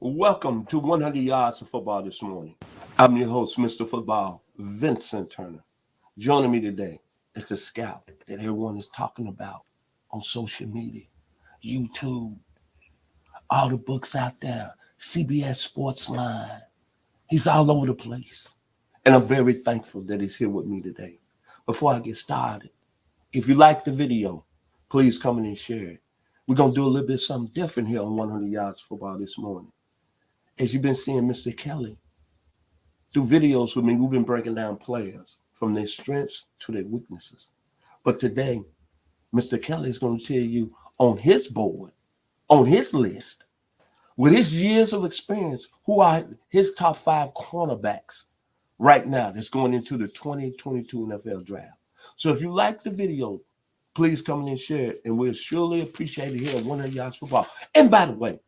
Welcome to 100 Yards of Football this morning. I'm your host, Mr. Football, Vincent Turner. Joining me today is the scout that everyone is talking about on social media, YouTube, all the books out there, CBS Sports Line. He's all over the place. And I'm very thankful that he's here with me today. Before I get started, if you like the video, please come in and share it. We're going to do a little bit of something different here on 100 Yards of Football this morning. As you've been seeing Mr. Kelly do videos with me, we've been breaking down players from their strengths to their weaknesses. But today, Mr. Kelly is going to tell you on his board, on his list, with his years of experience, who are his top 5 cornerbacks right now that's going into the 2022 NFL draft. So if you like the video, please come in and share it, and we'll surely appreciate it here at 100 Yards Football. And by the way,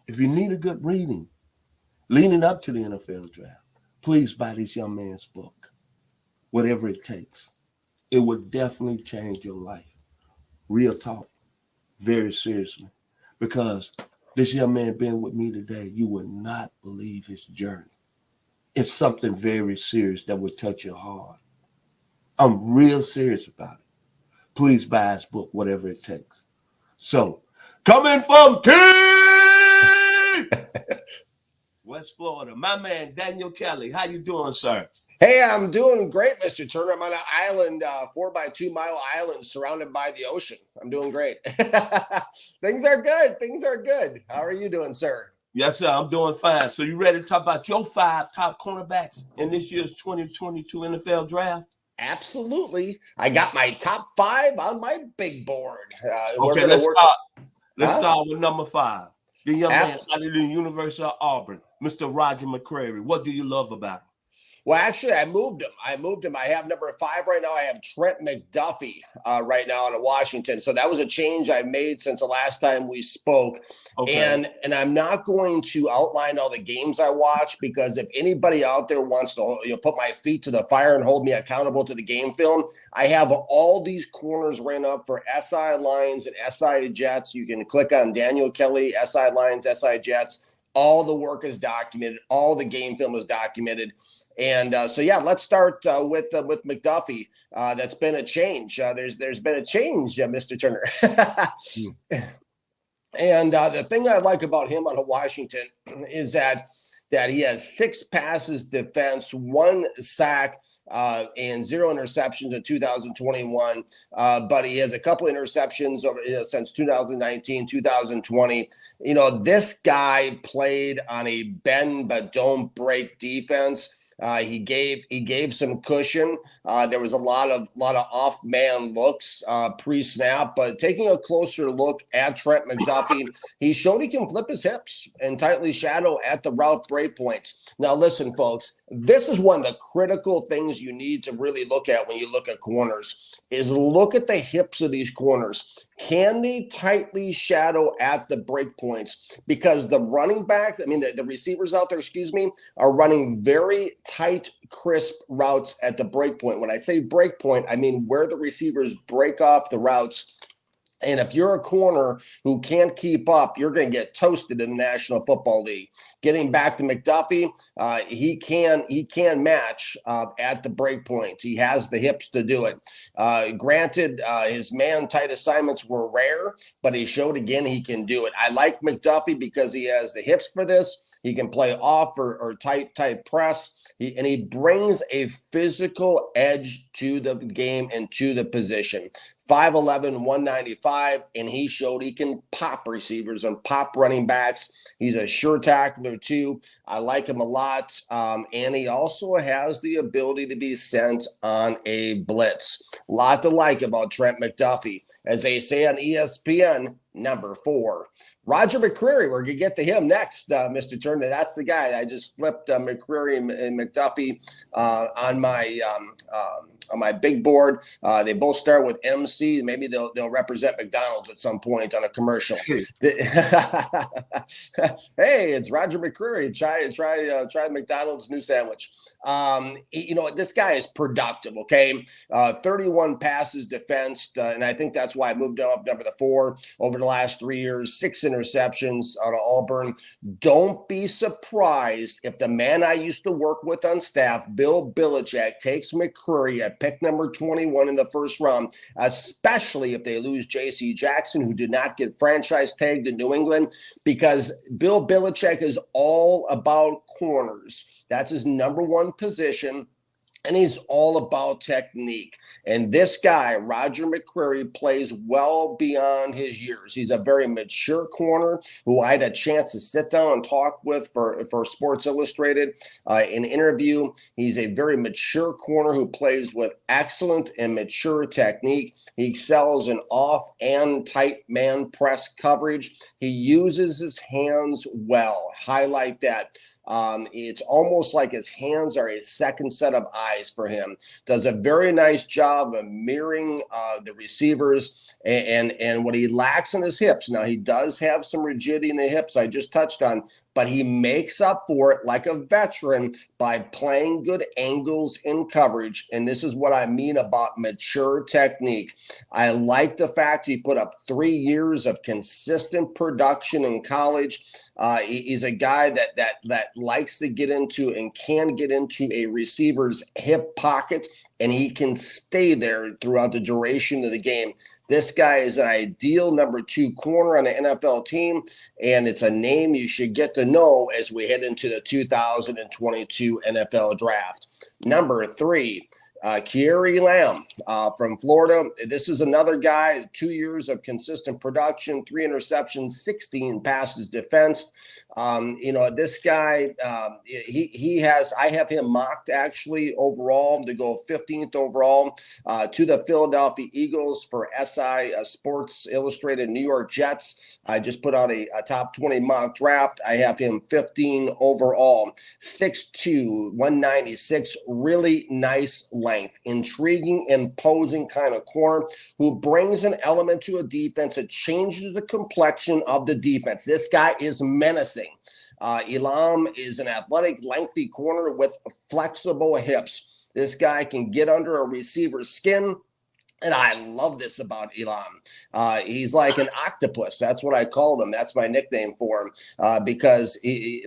if you need a good reading leading up to the NFL draft, please buy this young man's book, whatever it takes. It would definitely change your life. Real talk, very seriously, because this young man being with me today, you would not believe his journey. It's something very serious that would touch your heart. I'm real serious about it. Please buy his book, whatever it takes. So, coming from West Florida, my man Daniel Kelly. How you doing, sir? Hey, I'm doing great, Mr. Turner. I'm on an island, 4x2 mile island surrounded by the ocean. I'm doing great. Things are good. Things are good. How are you doing, sir? Yes, sir. I'm doing fine. So you ready to talk about your 5 top cornerbacks in this year's 2022 NFL draft? Absolutely. I got my top 5 on my big board. Okay, let's start. Let's start with number 5. The young man out of the University of Auburn, Mr. Roger Mccreary. What do you love about him? Well, actually, I moved him. I have number 5 right now. I have Trent Mcduffie right now out of Washington. So that was a change I made since the last time we spoke. Okay. And I'm not going to outline all the games I watch, because if anybody out there wants to put my feet to the fire and hold me accountable to the game film, I have all these corners ran up for SI Lions and SI Jets. You can click on Daniel Kelly, SI Lions, SI Jets. All the work is documented. All the game film is documented. And let's start with McDuffie. That's been a change. There's been a change, Mr. Turner. And the thing I like about him out of Washington is that he has 6 passes defense, 1 sack, and 0 interceptions in 2021. But he has a couple interceptions since 2019, 2020. This guy played on a bend but don't break defense. He gave some cushion. There was a lot of off man looks pre-snap, but taking a closer look at Trent McDuffie, he showed he can flip his hips and tightly shadow at the route break points. Now, listen, folks, this is one of the critical things you need to really look at when you look at corners. Is look at the hips of these corners. Can they tightly shadow at the break points? Because the running back, the receivers out there, are running very tight, crisp routes at the break point. When I say break point, I mean where the receivers break off the routes. And if you're a corner who can't keep up, you're going to get toasted in the National Football League. Getting back to McDuffie, he can match at the break point. He has the hips to do it. Granted, his man-tight assignments were rare, but he showed again he can do it. I like McDuffie because he has the hips for this. He can play off or tight press. He brings a physical edge to the game and to the position. 5'11", 195, and he showed he can pop receivers and pop running backs. He's a sure tackler too. I like him a lot. And he also has the ability to be sent on a blitz. A lot to like about Trent McDuffie. As they say on ESPN, number 4. Roger Mccreary, we're going to get to him next, Mr. Turner. That's the guy. I just flipped Mccreary and McDuffie on my big board. They both start with MC. Maybe they'll represent McDonald's at some point on a commercial. Hey, it's Roger Mccreary. Try McDonald's new sandwich. This guy is productive. Okay, 31 passes defensed, and I think that's why I moved him up number 4. Over the last 3 years, 6 interceptions out of Auburn. Don't be surprised if the man I used to work with on staff, Bill Belichick, takes Mccreary at pick number 21 in the first round, especially if they lose J.C. Jackson, who did not get franchise tagged in New England, because Bill Belichick is all about corners. That's his number one position. And he's all about technique. And this guy, Roger Mccreary, plays well beyond his years. He's a very mature corner who I had a chance to sit down and talk with for Sports Illustrated in an interview. He's a very mature corner who plays with excellent and mature technique. He excels in off and tight man press coverage. He uses his hands well. Highlight that. It's almost like his hands are a second set of eyes for him. Does a very nice job of mirroring the receivers and what he lacks in his hips. Now, he does have some rigidity in the hips I just touched on, but he makes up for it like a veteran by playing good angles in coverage. And this is what I mean about mature technique. I like the fact he put up 3 years of consistent production in college. He's a guy that likes to get into and can get into a receiver's hip pocket, and he can stay there throughout the duration of the game. This guy is an ideal number 2 corner on the NFL team, and it's a name you should get to know as we head into the 2022 NFL draft. Number 3, Kyrie Lamb from Florida. This is another guy, 2 years of consistent production, 3 interceptions, 16 passes defensed. This guy, I have him mocked actually overall to go 15th overall to the Philadelphia Eagles for SI Sports Illustrated New York Jets. I just put out a top 20 mock draft. I have him 15 overall, 6'2", 196, really nice length, intriguing, imposing kind of corner who brings an element to a defense that changes the complexion of the defense. This guy is menacing. Elam is an athletic, lengthy corner with flexible hips. This guy can get under a receiver's skin. And I love this about Elam. He's like an octopus. That's what I called him. That's my nickname for him because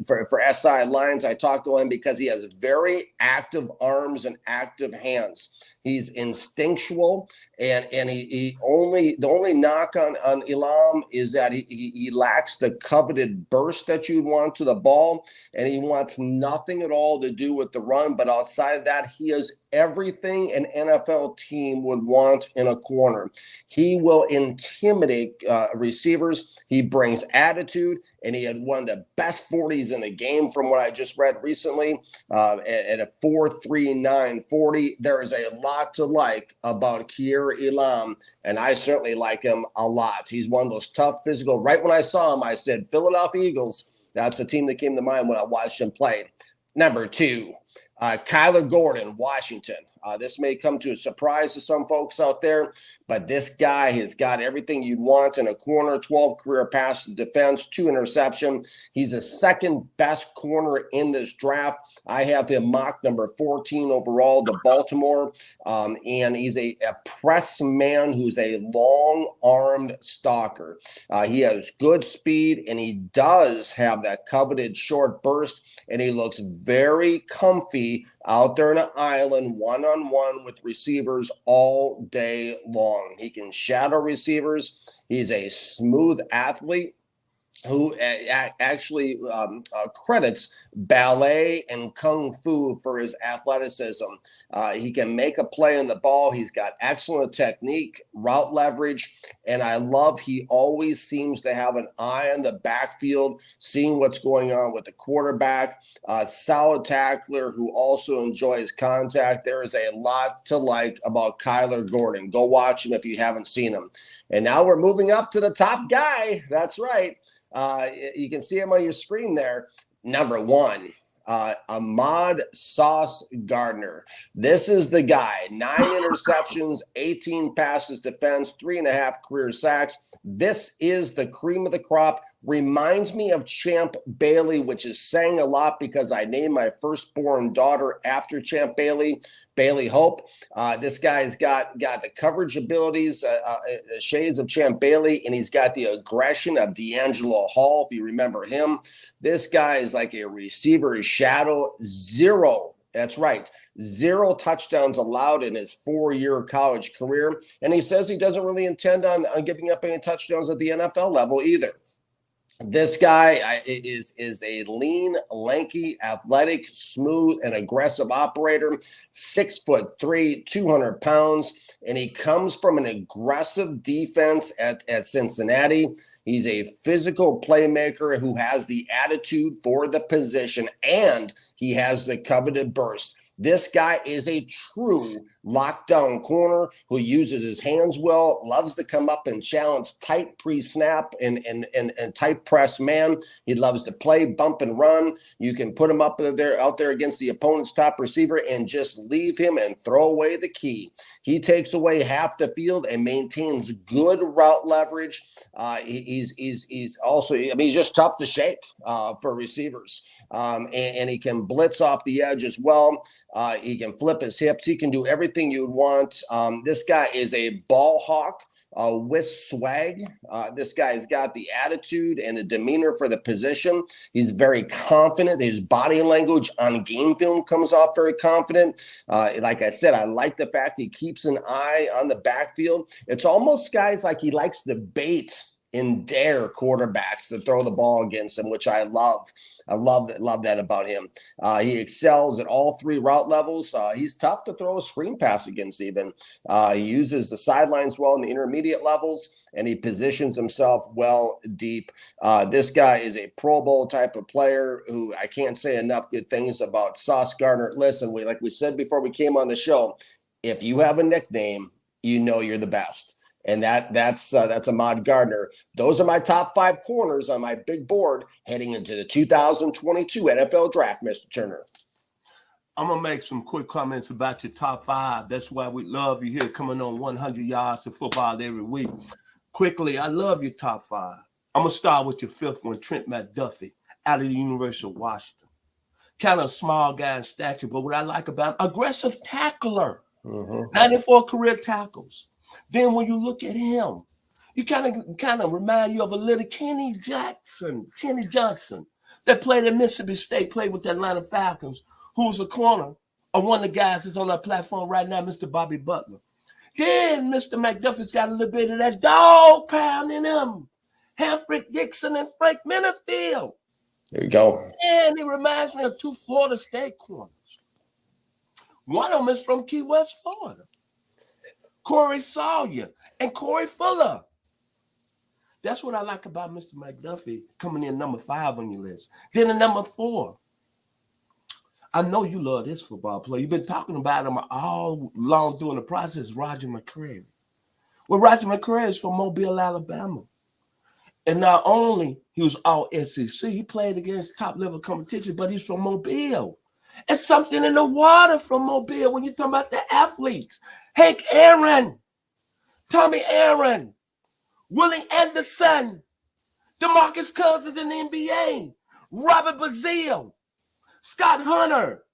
for SI Lines, I talked to him because he has very active arms and active hands. He's instinctual, and the only knock on Elam is that he lacks the coveted burst that you'd want to the ball, and he wants nothing at all to do with the run. But outside of that, he is everything an NFL team would want in a corner. He will intimidate receivers. He brings attitude, and he had one of the best 40s in the game from what I just read recently at a 4.39 40. There is a lot to like about Kyrie Lamb, and I certainly like him a lot. He's one of those tough, physical. Right when I saw him, I said, Philadelphia Eagles. That's a team that came to mind when I watched him play. Number 2, Kyler Gordon, Washington. This may come to a surprise to some folks out there, but this guy has got everything you'd want in a corner, 12 career passes defense, 2 interceptions. He's the second best corner in this draft. I have him mocked number 14 overall to Baltimore, and he's a press man who's a long-armed stalker. He has good speed, and he does have that coveted short burst, and he looks very comfy out there in an island, one-on-one with receivers all day long. He can shadow receivers. He's a smooth athlete who actually credits ballet and kung fu for his athleticism. He can make a play on the ball. He's got excellent technique, route leverage, and I love he always seems to have an eye on the backfield, seeing what's going on with the quarterback. Solid tackler who also enjoys contact. There is a lot to like about Kyler Gordon. Go watch him if you haven't seen him. And now we're moving up to the top guy. That's right. You can see him on your screen there. Number 1, Ahmad Sauce Gardner. This is the guy. 9 interceptions, 18 passes defense, 3.5 career sacks. This is the cream of the crop reminds me of Champ Bailey, which is saying a lot because I named my firstborn daughter after Champ Bailey, Bailey Hope. This guy's got the coverage abilities, shades of Champ Bailey, and he's got the aggression of D'Angelo Hall, if you remember him. This guy is like a receiver shadow. That's right. 0 touchdowns allowed in his 4-year college career. And he says he doesn't really intend on giving up any touchdowns at the NFL level either. This guy is a lean, lanky, athletic, smooth, and aggressive operator, 6'3", 200 pounds, and he comes from an aggressive defense at Cincinnati. He's a physical playmaker who has the attitude for the position, and he has the coveted burst. This guy is a true lockdown corner who uses his hands well, loves to come up and challenge tight pre-snap and tight press man. He loves to play, bump and run. You can put him out there against the opponent's top receiver and just leave him and throw away the key. He takes away half the field and maintains good route leverage. He's also, he's just tough to shake for receivers. And he can blitz off the edge as well. He can flip his hips. He can do everything you would want. This guy is a ball hawk with swag. This guy's got the attitude and the demeanor for the position. He's very confident. His body language on game film comes off very confident. Like I said, I like the fact he keeps an eye on the backfield. It's almost guys like he likes to bait and dare quarterbacks to throw the ball against him, which I love. I love that about him. He excels at all 3 route levels. He's tough to throw a screen pass against even. He uses the sidelines well in the intermediate levels, and he positions himself well deep. This guy is a Pro Bowl type of player who I can't say enough good things about. Sauce Gardner. Listen, like we said before we came on the show, if you have a nickname, you know you're the best. And that's Ahmad Gardner. Those are my top 5 corners on my big board heading into the 2022 NFL Draft, Mr. Turner. I'm going to make some quick comments about your top 5. That's why we love you here coming on 100 Yards of Football every week. Quickly, I love your top 5. I'm going to start with your 5th one, Trent McDuffie, out of the University of Washington. Kind of a small guy in stature, but what I like about him, aggressive tackler, 94 career tackles. Then when you look at him, you kind of remind you of a little Kenny Johnson that played at Mississippi State, played with the Atlanta Falcons, who's a corner of one of the guys that's on our platform right now, Mr. Bobby Butler. Then Mr. McDuffie's got a little bit of that dog pound in him. Alfred Dixon and Frank Minifield. There you go. And he reminds me of 2 Florida State corners. One of them is from Key West, Florida. Corey Sawyer and Corey Fuller. That's what I like about Mr. McDuffie coming in number 5 on your list. Then the number 4. I know you love this football player. You've been talking about him all along during the process, Roger Mccray. Well, Roger Mccray is from Mobile, Alabama. And not only he was all SEC, he played against top-level competition, but he's from Mobile. It's something in the water from Mobile when you're talking about the athletes. Hank Aaron, Tommy Aaron, Willie Anderson, DeMarcus Cousins in the NBA, Robert Bazile, Scott Hunter,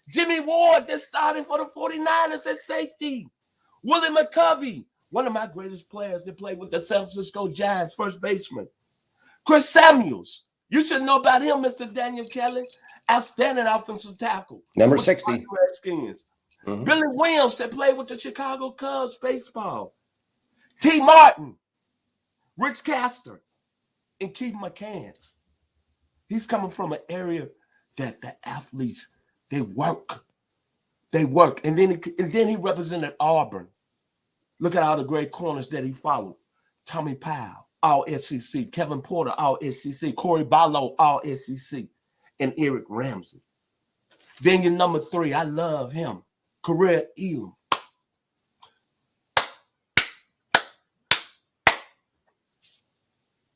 Jimmy Ward that's starting for the 49ers at safety, Willie McCovey, one of my greatest players that played with the San Francisco Giants, first baseman, Chris Samuels. You should know about him, Mr. Daniel Kelly. Outstanding offensive tackle. Number 60. Redskins. Billy Williams that played with the Chicago Cubs baseball. T. Martin, Rich Castor, and Keith McCants. He's coming from an area that the athletes, they work. And then he represented Auburn. Look at all the great corners that he followed. Tommy Powell, all SEC. Kevin Porter, all SEC. Corey Barlow, all SEC. And Eric Ramsey. Then your number 3, I love him. Kareem Elam.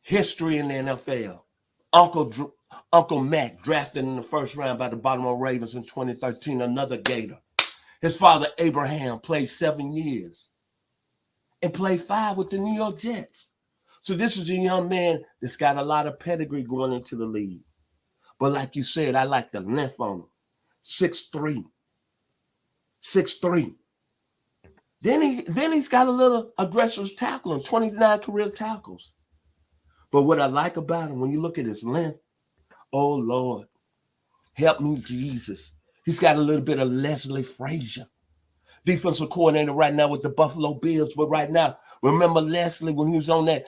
History in the NFL. Uncle Mac drafted in the first round by the Baltimore Ravens in 2013, another Gator. His father, Abraham, played 7 years and played 5 with the New York Jets. So this is a young man that's got a lot of pedigree going into the league. But like you said, I like the length on him. 6'3". 6'3". Then he's got a little aggressive tackling, 29 career tackles. But what I like about him, when you look at his length, oh Lord, help me, Jesus. He's got a little bit of Leslie Frazier, defensive coordinator right now with the Buffalo Bills. But right now, remember Leslie when he was on that,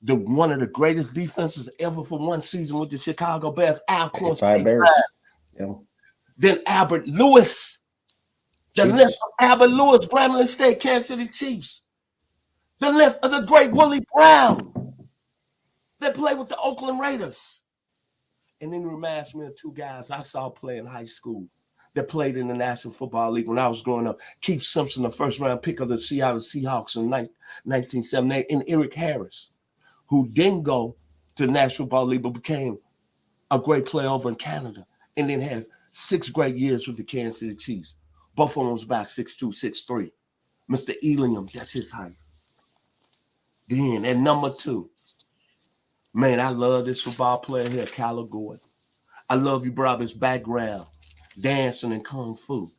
one of the greatest defenses ever for one season with the Chicago Bears, Alcorn State Bears. Yeah. Then Albert Lewis, the left of Albert Lewis, Grambling State, Kansas City Chiefs. The left of the great Willie Brown that played with the Oakland Raiders. And then it reminds me of two guys I saw play in high school that played in the National Football League when I was growing up. Keith Simpson, the first-round pick of the Seattle Seahawks in 1978, and Eric Harris, who didn't go to the National Football League but became a great player over in Canada and then had 6 great years with the Kansas City Chiefs. Both of them was about 6'2", 6'3". Mr. Eliam, that's his height. Then at number 2, man, I love this football player here, Kyler Gordon. I love you brought his background, dancing and kung fu.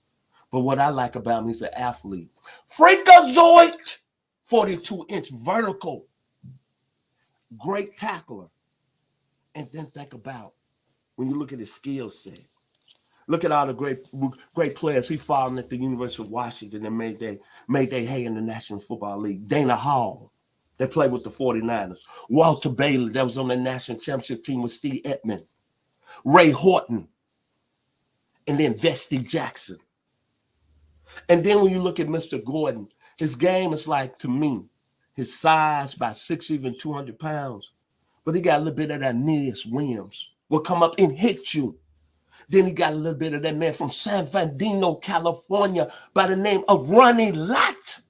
But what I like about him, he's an athlete. Freakazoid, 42-inch vertical. Great tackler. And then think about when you look at his skill set. Look at all the great players he fought at the University of Washington and made their hay in the National Football League. Dana Hall, that played with the 49ers. Walter Bailey, that was on the national championship team with Steve Edman. Ray Horton. And then Vesty Jackson. And then when you look at Mr. Gordon, his game is like, to me, his size, about 6', even 200 pounds. But he got a little bit of that Aeneas Williams. Will come up and hit you. Then he got a little bit of that man from San Bernardino, California, by the name of Ronnie Lott.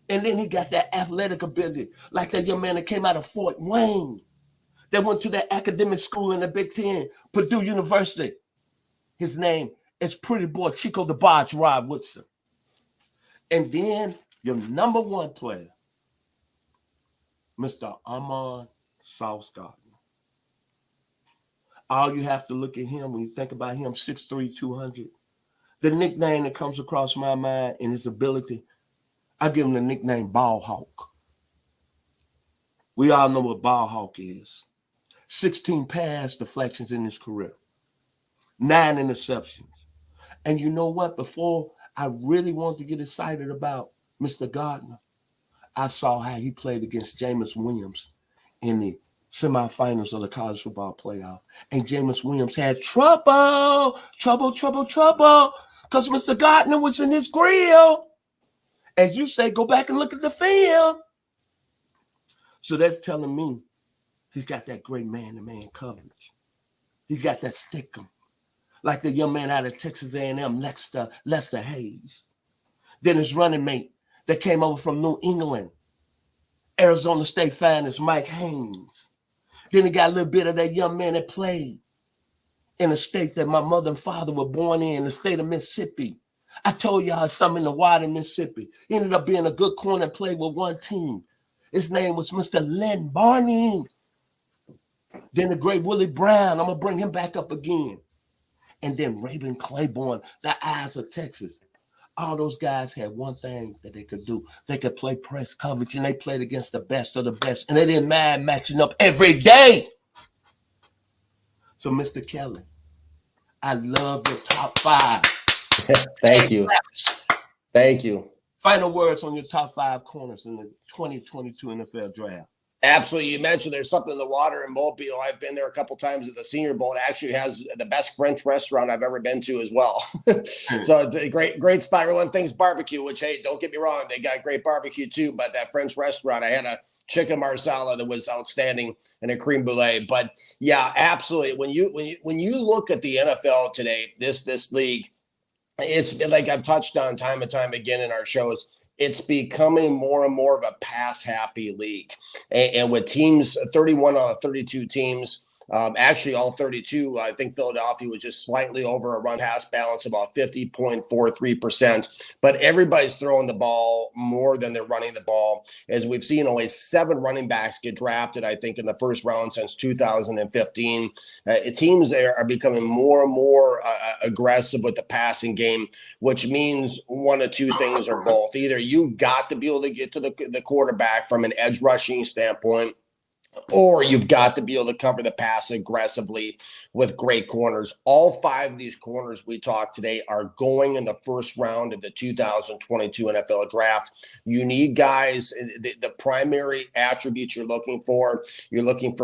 And then he got that athletic ability, like that young man that came out of Fort Wayne, that went to that academic school in the Big Ten, Purdue University. His name is Pretty Boy Chico the Barge Rod Woodson. And then your number 1 player, Mr. Amon Sauce Gardner. All you have to look at him when you think about him, 6'3", 200. The nickname that comes across my mind and his ability, I give him the nickname Ball Hawk. We all know what Ball Hawk is. 16 pass deflections in his career. 9 interceptions. And you know what? Before I really wanted to get excited about Mr. Gardner, I saw how he played against Jameis Williams in the semifinals of the college football playoff. And Jameis Williams had trouble, because Mr. Gardner was in his grill. As you say, go back and look at the film. So that's telling me he's got that great man-to-man coverage. He's got that stickum. Like the young man out of Texas A&M, Lester Hayes. Then his running mate that came over from New England, Arizona State finest, Mike Haynes. Then he got a little bit of that young man that played in a state that my mother and father were born in, the state of Mississippi. I told y'all something in the water in Mississippi. He ended up being a good corner and played with one team. His name was Mr. Len Barney. Then the great Willie Brown. I'm going to bring him back up again. And then Raven Claiborne, the Eyes of Texas. All those guys had one thing that they could do. They could play press coverage, and they played against the best of the best. And they didn't mind matching up every day. So, Mr. Kelly, I love the top 5. Thank you. Thank you. Final words on your top 5 corners in the 2022 NFL draft. Absolutely. You mentioned there's something in the water in Mobile. I've been there a couple times at the Senior Bowl. It actually has the best French restaurant I've ever been to as well. So it's a great spot. Everyone thinks barbecue, which, hey, don't get me wrong, they got great barbecue too. But that French restaurant, I had a chicken marsala that was outstanding and a creme brulee. But yeah, absolutely. When you look at the NFL today, this league, it's like I've touched on time and time again in our shows. It's becoming more and more of a pass-happy league. And with teams, 31 out of 32 teams Actually, all 32. I think Philadelphia was just slightly over a run pass balance, about 50.43%. But everybody's throwing the ball more than they're running the ball. As we've seen, only 7 running backs get drafted, I think, in the first round since 2015. Teams are becoming more and more aggressive with the passing game, which means one of two things or both. Either you got to be able to get to the quarterback from an edge rushing standpoint, or you've got to be able to cover the pass aggressively with great corners. All 5 of these corners we talked today are going in the first round of the 2022 NFL draft. You need guys, the primary attributes you're looking for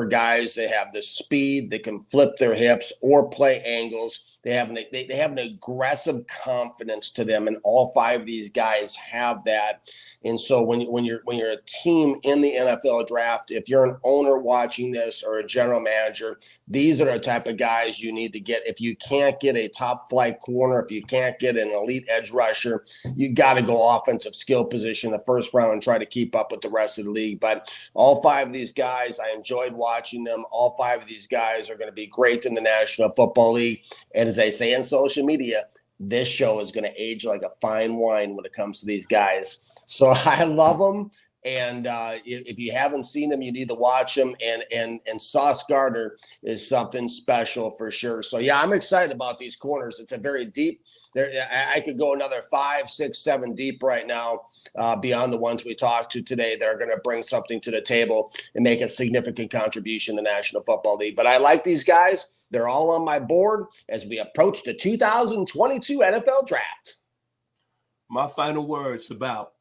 guys that have the speed, that can flip their hips or play angles. They have an aggressive confidence to them, and all 5 of these guys have that. And so when you're a team in the NFL draft, if you're an owner watching this or a general manager, these are the type of guys you need to get. If you can't get a top flight corner, if you can't get an elite edge rusher, you got to go offensive skill position the first round and try to keep up with the rest of the league. But all 5 of these guys, I enjoyed watching them. All 5 of these guys are going to be great in the National Football League. And as they say in social media, this show is going to age like a fine wine when it comes to these guys. So I love them. And if you haven't seen them, you need to watch them. And Sauce Gardner is something special for sure. So, yeah, I'm excited about these corners. It's a very deep. I could go another 5, 6, 7 deep right now beyond the ones we talked to today that are going to bring something to the table and make a significant contribution in the National Football League. But I like these guys. They're all on my board as we approach the 2022 NFL Draft. My final words about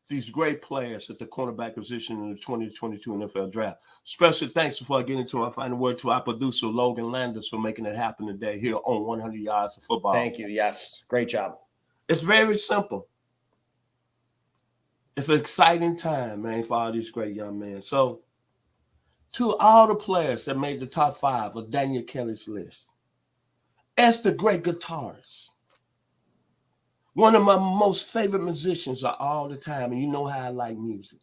these great players at the cornerback position in the 2022 NFL Draft. Special thanks before I get into my final word to our producer, Logan Landers, for making it happen today here on 100 Yards of Football. Thank you. Yes. Great job. It's very simple. It's an exciting time, man, for all these great young men. So, to all the players that made the top 5 of Daniel Kelly's list, as the great guitarist, one of my most favorite musicians of all the time, and you know how I like music.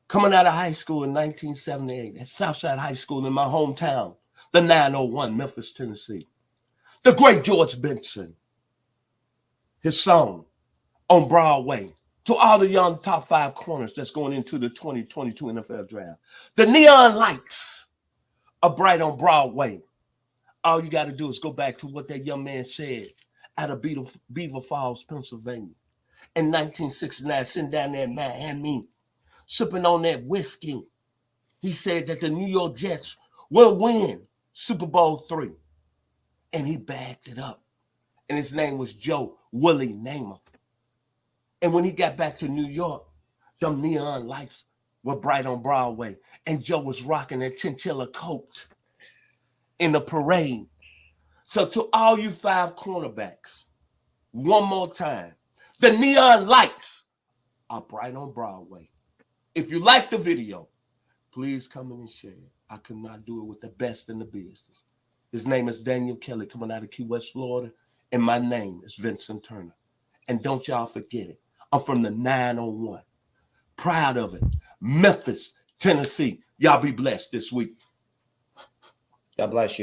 Coming out of high school in 1978 at Southside High School in my hometown, the 901, Memphis, Tennessee. The great George Benson. His song, On Broadway. To all the young top 5 corners that's going into the 2022 NFL Draft. The neon lights are bright on Broadway. All you got to do is go back to what that young man said out of Beaver Falls, Pennsylvania. In 1969, sitting down there in Miami, sipping on that whiskey. He said that the New York Jets will win Super Bowl III. And he backed it up. And his name was Joe Willie Namath. And when he got back to New York, them neon lights were bright on Broadway. And Joe was rocking a chinchilla coat in the parade. So to all you 5 cornerbacks, one more time, the neon lights are bright on Broadway. If you like the video, please come in and share it. I could not do it with the best in the business. His name is Daniel Kelly, coming out of Key West, Florida, and my name is Vincent Turner. And don't y'all forget it. I'm from the 901. Proud of it. Memphis, Tennessee. Y'all be blessed this week. God bless you.